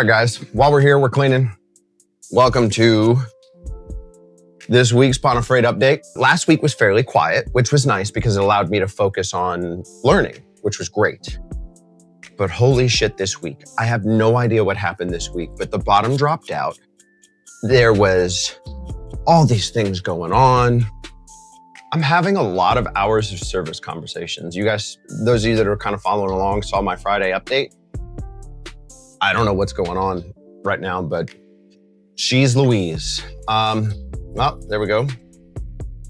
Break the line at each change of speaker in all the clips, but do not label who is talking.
right, guys, while we're here, we're cleaning. Welcome to this week's Pana update. Last week was fairly quiet, which was nice because it allowed me to focus on learning, which was great. But holy shit, this week, I have no idea what happened this week, but the bottom dropped out. There was all these things going on. I'm having a lot of hours of service conversations. You guys, those of you that are kind of following along, saw my Friday update. I don't know what's going on right now, but she's Louise. Well, there we go.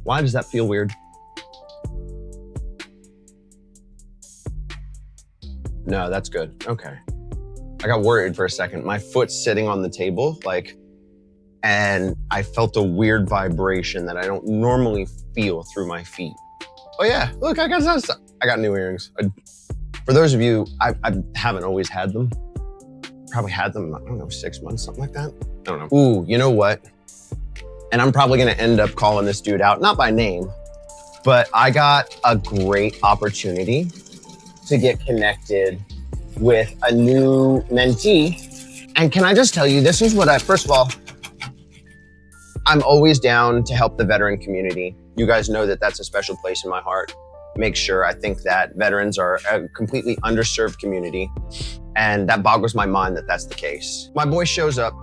Why does that feel weird? No, that's good. Okay. I got worried for a second. My foot's sitting on the table, and I felt a weird vibration that I don't normally feel through my feet. Oh yeah, look, I got new earrings. For those of you, I haven't always had them. Probably had them, I don't know, 6 months, something like that. I don't know. Ooh, you know what? And I'm probably gonna end up calling this dude out, not by name, but I got a great opportunity to get connected with a new mentee. And can I just tell you, this is what first of all, I'm always down to help the veteran community. You guys know that that's a special place in my heart. Make sure, I think that veterans are a completely underserved community. And that boggles my mind that that's the case. My boy shows up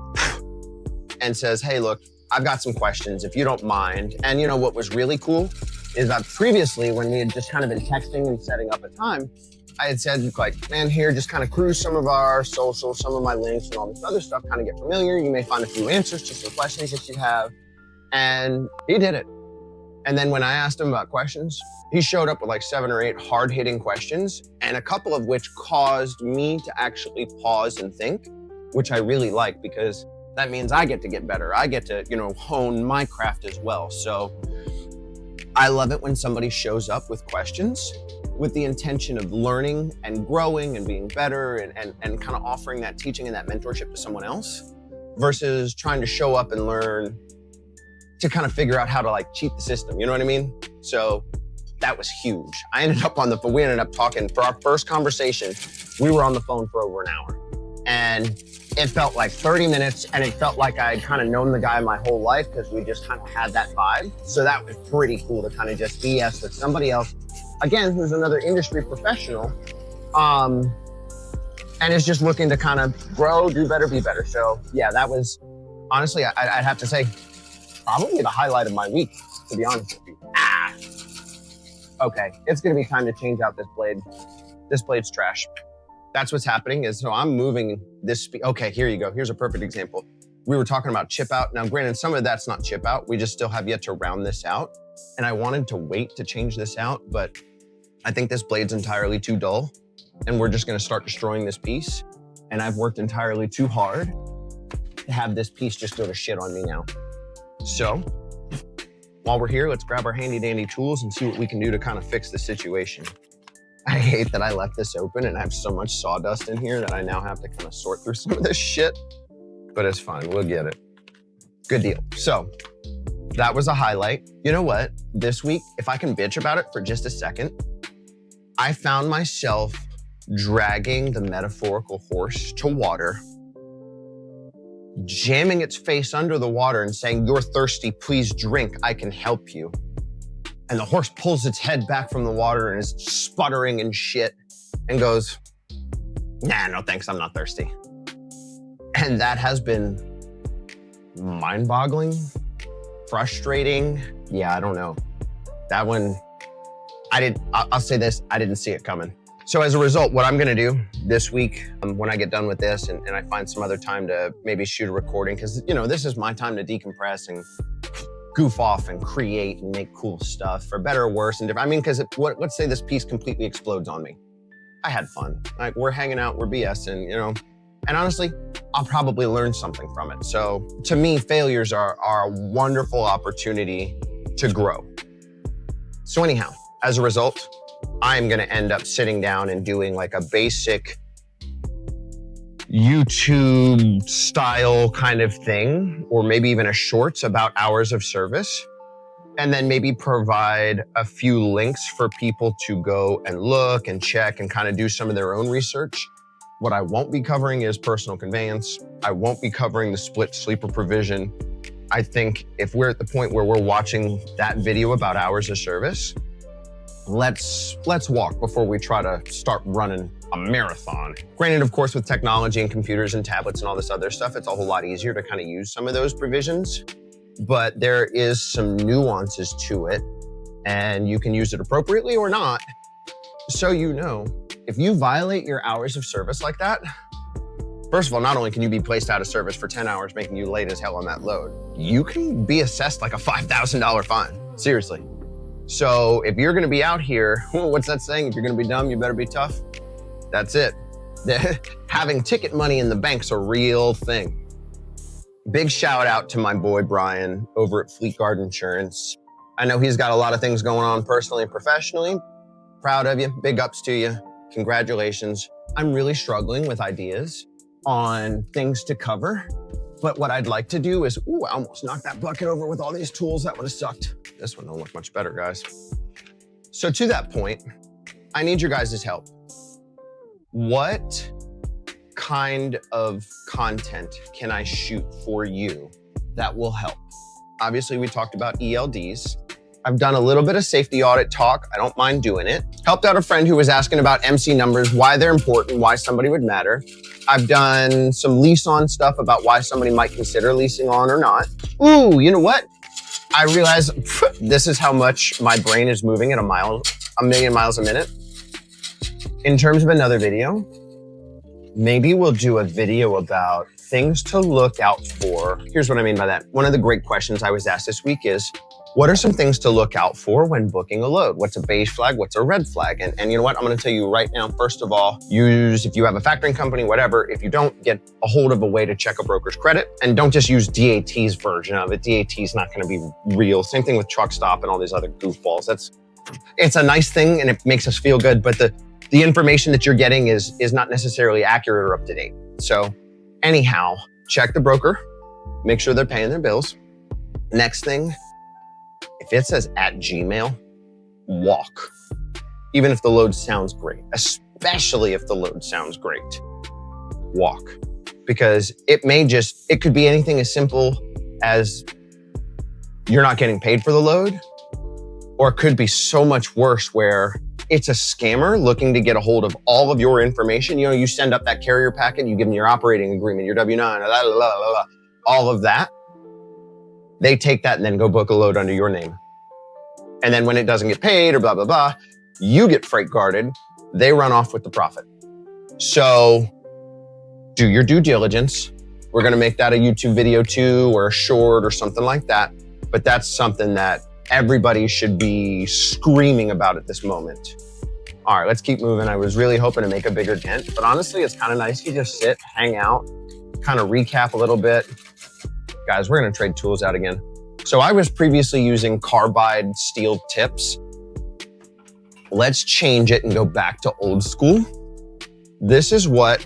and says, hey, look, I've got some questions if you don't mind. And you know what was really cool is that previously when we had just kind of been texting and setting up a time, I had said like, man, here, just kind of cruise some of our socials, some of my links and all this other stuff, kind of get familiar. You may find a few answers to some questions that you have. And he did it. And then when I asked him about questions, he showed up with like 7 or 8 hard-hitting questions, and a couple of which caused me to actually pause and think, which I really like because that means I get to get better. I get to, hone my craft as well. So I love it when somebody shows up with questions with the intention of learning and growing and being better and kind of offering that teaching and that mentorship to someone else versus trying to show up and learn to kind of figure out how to like cheat the system. You know what I mean? So that was huge. We ended up talking for our first conversation. We were on the phone for over an hour, and it felt like 30 minutes, and it felt like I'd kind of known the guy my whole life because we just kind of had that vibe. So that was pretty cool to kind of just BS with somebody else, again, who's another industry professional, and is just looking to kind of grow, do better, be better. So yeah, that was honestly, I'd have to say, probably the highlight of my week, to be honest with you. Okay, it's gonna be time to change out this blade. This blade's trash. That's what's happening is, so I'm moving this, okay, here you go. Here's a perfect example. We were talking about chip out. Now, granted, some of that's not chip out. We just still have yet to round this out. And I wanted to wait to change this out, but I think this blade's entirely too dull, and we're just gonna start destroying this piece. And I've worked entirely too hard to have this piece just go to shit on me now. So, while we're here, let's grab our handy dandy tools and see what we can do to kind of fix the situation. I hate that I left this open and I have so much sawdust in here that I now have to kind of sort through some of this shit, but it's fine, we'll get it. Good deal. So that was a highlight. You know what? This week, if I can bitch about it for just a second, I found myself dragging the metaphorical horse to water, jamming its face under the water and saying, you're thirsty, please drink, I can help you. And the horse pulls its head back from the water and is sputtering and shit and goes, nah, no thanks, I'm not thirsty. And that has been mind-boggling, frustrating. Yeah, I don't know. That one, I'll say this, I didn't see it coming. So as a result, what I'm gonna do this week, when I get done with this and I find some other time to maybe shoot a recording, because this is my time to decompress and goof off and create and make cool stuff, for better or worse and different. I mean, because let's say this piece completely explodes on me. I had fun. Like, we're hanging out, we're BSing, and honestly, I'll probably learn something from it. So to me, failures are a wonderful opportunity to grow. So anyhow, as a result, I'm gonna end up sitting down and doing like a basic YouTube style kind of thing, or maybe even a shorts about hours of service. and then maybe provide a few links for people to go and look and check and kind of do some of their own research. What I won't be covering is personal conveyance. I won't be covering the split sleeper provision. I think if we're at the point where we're watching that video about hours of service, let's walk before we try to start running a marathon. Granted, of course, with technology and computers and tablets and all this other stuff, it's a whole lot easier to kind of use some of those provisions, but there is some nuances to it, and you can use it appropriately or not. So you know, if you violate your hours of service like that, first of all, not only can you be placed out of service for 10 hours, making you late as hell on that load, you can be assessed like a $5,000 fine, seriously. So if you're gonna be out here, what's that saying? If you're gonna be dumb, you better be tough. That's it. Having ticket money in the bank's a real thing. Big shout out to my boy, Brian, over at Fleet Guard Insurance. I know he's got a lot of things going on personally and professionally. Proud of you, big ups to you, congratulations. I'm really struggling with ideas on things to cover, but what I'd like to do is, I almost knocked that bucket over with all these tools. That would have sucked. This one don't look much better, guys. So to that point, I need your guys' help. What kind of content can I shoot for you that will help? Obviously, we talked about ELDs. I've done a little bit of safety audit talk. I don't mind doing it. Helped out a friend who was asking about MC numbers, why they're important, why somebody would matter. I've done some lease on stuff about why somebody might consider leasing on or not. Ooh, you know what? I realize this is how much my brain is moving at a million miles a minute. In terms of another video, maybe we'll do a video about things to look out for. Here's what I mean by that. One of the great questions I was asked this week is, what are some things to look out for when booking a load? What's a beige flag? What's a red flag? And you know what? I'm gonna tell you right now, first of all, if you have a factoring company, whatever, if you don't, get a hold of a way to check a broker's credit, and don't just use DAT's version of it. DAT is not gonna be real. Same thing with Truck Stop and all these other goofballs. It's a nice thing and it makes us feel good, but the information that you're getting is not necessarily accurate or up to date. So anyhow, check the broker, make sure they're paying their bills. Next thing, if it says @Gmail, walk. Even if the load sounds great, especially if the load sounds great, walk. Because it could be anything as simple as you're not getting paid for the load, or it could be so much worse where it's a scammer looking to get a hold of all of your information. You know, you send up that carrier packet, you give them your operating agreement, your W-9, all of that. They take that and then go book a load under your name. And then when it doesn't get paid or blah, blah, blah, you get freight guarded. They run off with the profit. So do your due diligence. We're gonna make that a YouTube video too, or a short or something like that. But that's something that everybody should be screaming about at this moment. All right, let's keep moving. I was really hoping to make a bigger dent, but honestly, it's kind of nice to just sit, hang out, kind of recap a little bit. Guys, we're gonna trade tools out again. So I was previously using carbide steel tips. Let's change it and go back to old school. This is what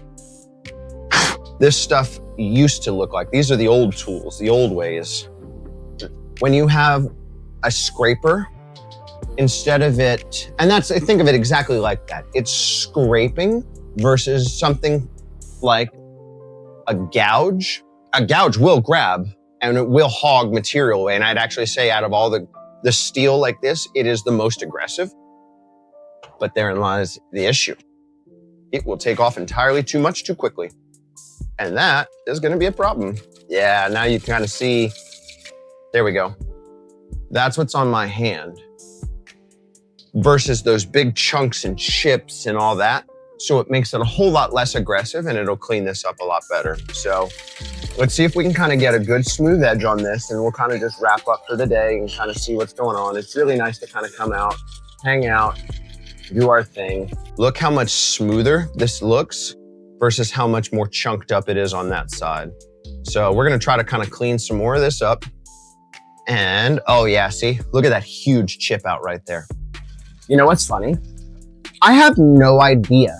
this stuff used to look like. These are the old tools, the old ways. When you have a scraper, instead of it, and think of it exactly like that. It's scraping versus something like a gouge. A gouge will grab and it will hog material away. And I'd actually say out of all the steel like this, it is the most aggressive. But therein lies the issue. It will take off entirely too much too quickly. And that is gonna be a problem. Yeah, now you kind of see, there we go. That's what's on my hand versus those big chunks and chips and all that. So it makes it a whole lot less aggressive and it'll clean this up a lot better. So let's see if we can kind of get a good smooth edge on this, and we'll kind of just wrap up for the day and kind of see what's going on. It's really nice to kind of come out, hang out, do our thing. Look how much smoother this looks versus how much more chunked up it is on that side. So we're gonna try to kind of clean some more of this up. And, oh yeah, see, look at that huge chip out right there. You know what's funny? I have no idea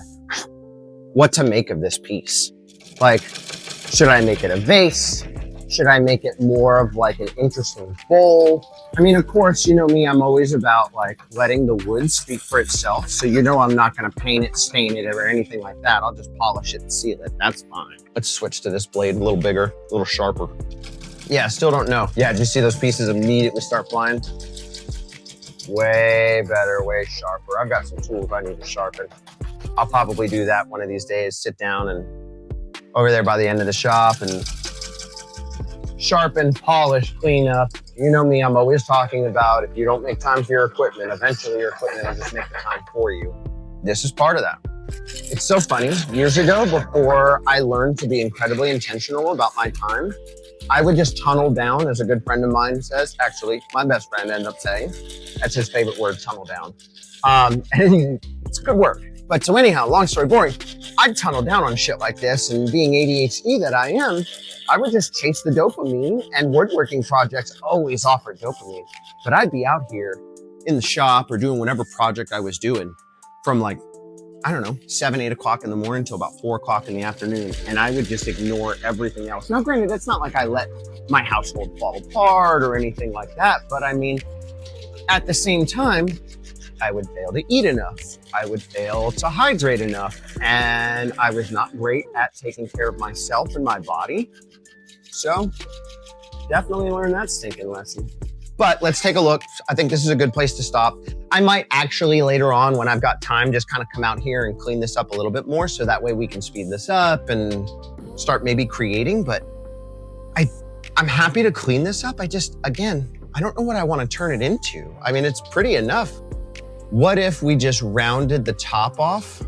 what to make of this piece. Like, should I make it a vase? Should I make it more of like an interesting bowl? I mean, of course, you know me, I'm always about like letting the wood speak for itself. So you know I'm not gonna paint it, stain it, or anything like that. I'll just polish it and seal it. That's fine. Let's switch to this blade, a little bigger, a little sharper. Yeah, still don't know. Yeah, did you see those pieces immediately start flying? Way better, way sharper. I've got some tools I need to sharpen. I'll probably do that one of these days, sit down and over there by the end of the shop and sharpen, polish, clean up. You know me, I'm always talking about if you don't make time for your equipment, eventually your equipment will just make the time for you. This is part of that. It's so funny. Years ago, before I learned to be incredibly intentional about my time, I would just tunnel down, as a good friend of mine says. Actually, my best friend ended up saying, that's his favorite word, tunnel down. And it's good work. But so anyhow, long story boring, I'd tunnel down on shit like this, and being ADHD that I am, I would just chase the dopamine, and woodworking projects always offered dopamine. But I'd be out here in the shop or doing whatever project I was doing from like, I don't know, 7, 8 o'clock in the morning till about 4 o'clock in the afternoon. And I would just ignore everything else. Now, granted, it's not like I let my household fall apart or anything like that. But I mean, at the same time, I would fail to eat enough. I would fail to hydrate enough. And I was not great at taking care of myself and my body. So definitely learned that stinking lesson. But let's take a look. I think this is a good place to stop. I might actually later on, when I've got time, just kind of come out here and clean this up a little bit more, so that way we can speed this up and start maybe creating. But I'm happy to clean this up. Again, I don't know what I want to turn it into. I mean, it's pretty enough. What if we just rounded the top off?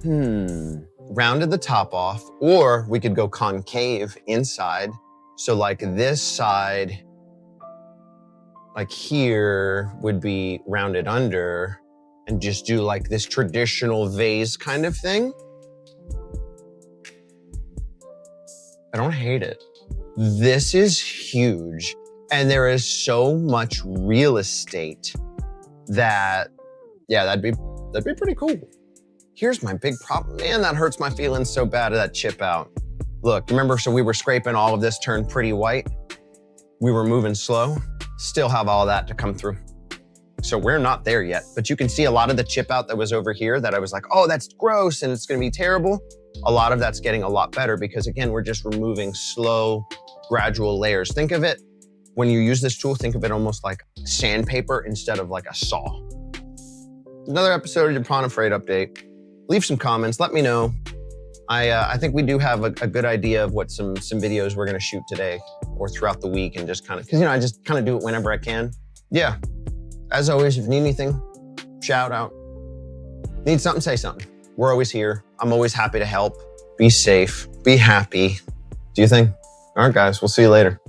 Rounded the top off, or we could go concave inside. So like this side, like here, would be rounded under, and just do like this traditional vase kind of thing. I don't hate it. This is huge. And there is so much real estate that, yeah, that'd be pretty cool. Here's my big problem. Man, that hurts my feelings so bad of that chip out. Look, remember, so we were scraping all of this, turned pretty white. We were moving slow. Still have all that to come through. So we're not there yet, but you can see a lot of the chip out that was over here that I was like, oh, that's gross and it's gonna be terrible. A lot of that's getting a lot better because again, we're just removing slow, gradual layers. Think of it, when you use this tool, think of it almost like sandpaper instead of like a saw. Another episode of your Pana Freight update. Leave some comments, let me know. I think we do have a good idea of what some videos we're gonna shoot today or throughout the week, and just kind of, cause you know, I just kind of do it whenever I can. Yeah, as always, if you need anything, shout out. Need something, say something. We're always here. I'm always happy to help. Be safe, be happy. Do you think? All right, guys, we'll see you later.